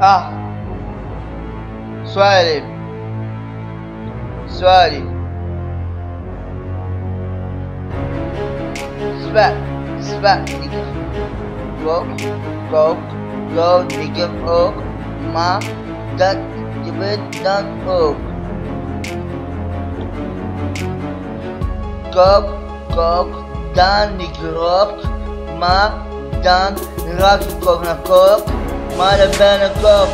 Ah, Swahili, Swahili, Swat, Swat, nigga. Go, nigga, ma, dat, je bent dan ook. Kok, dan nigga rock, ma, dan raak ik ook naar kok. Maar ik ben een kop,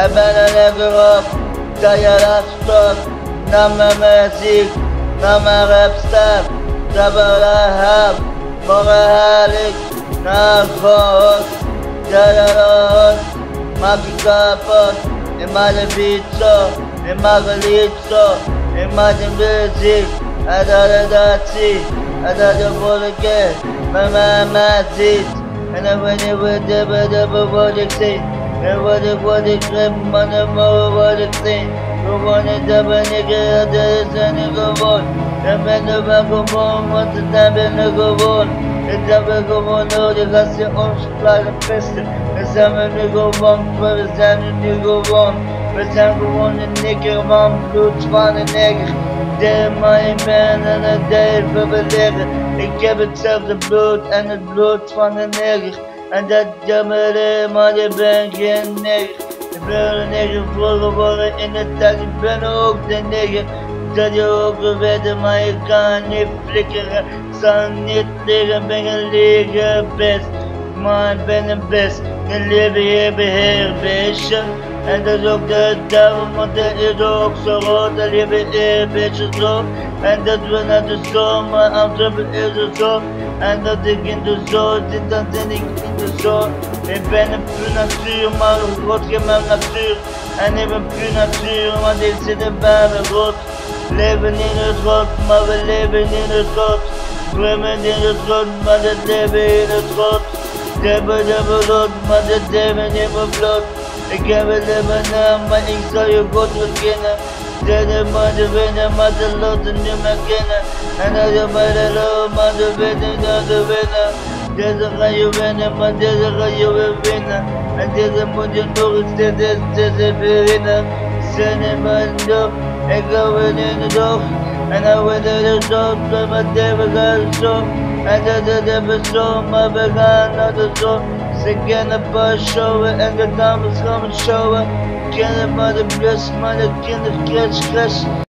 ik ben een lekker op. Dat je dat stopt, naar mijn muziek, naar mijn rapstap. Dat wil ik heb, morgen haal ik naar God. Dat je dat maak ik kapot. Ik maak een beat zo, ik maak een lied zo. Ik maak een muziek, en dat je dat ziet. En dat je volgende keer met mij ziet. En dan wanneer we de wat ik zie. En wat ik grip, mannen mogen wat ik zie. Gewoon dat ben ik er, dat is er niet gewoon. Dan ben ik wel gewoon, want dan ben ik gewoon. En dat ben ik gewoon nodig als je ons blijven pesten. Dan zijn we nu gewoon, we zijn nu gewoon. We zijn gewoon een nigger van bloed van een neger. De mijn man en het even beleggen. Ik heb hetzelfde bloed en het bloed van een neger. En dat jammer, maar ik ben geen neger. Ik ben een neger geboren in de tijd, ik ben ook de neger. Dat je ook weet, maar je kan niet flikkeren. Zal niet liggen, ben een lege best. Maar ik ben een best, een leven beheer beestje. En dat is ook de duivel, want dat is ook zo rood. Dat leven is een beetje zo. En dat we naar de zomer, Amsterdam is het zo. En dat ik in de zon zit, dan zit ik in de zon. Ik ben een puur natuur, maar God geeft mijn natuur. En ik ben puur natuur, want ik zit er bij mijn God. Leven in het rot, maar we leven in het rot. Zwemmen in het rot, maar we leven in het rot. Hebben rot, maar dat leven in mijn bloed. Ik heb het leven naam, maar ik zal je God bekennen. Derde maar de winnen, maar de loten niet meer kennen. En als je bij de lood, maar de winnen, dan de winnen. Deze ga je winnen, maar deze ga je weer winnen. En deze moet je nog eens, deze weer winnen. Zijn in mijn dop, ik ga weer in de dop. En dan wordt het zo, maar deze gaat zo. En dat is de persoon, maar we gaan naar de zon. Ze kennen pas showen en de dames gaan me showen. Kennen maar de blus, maar de kinderen crash.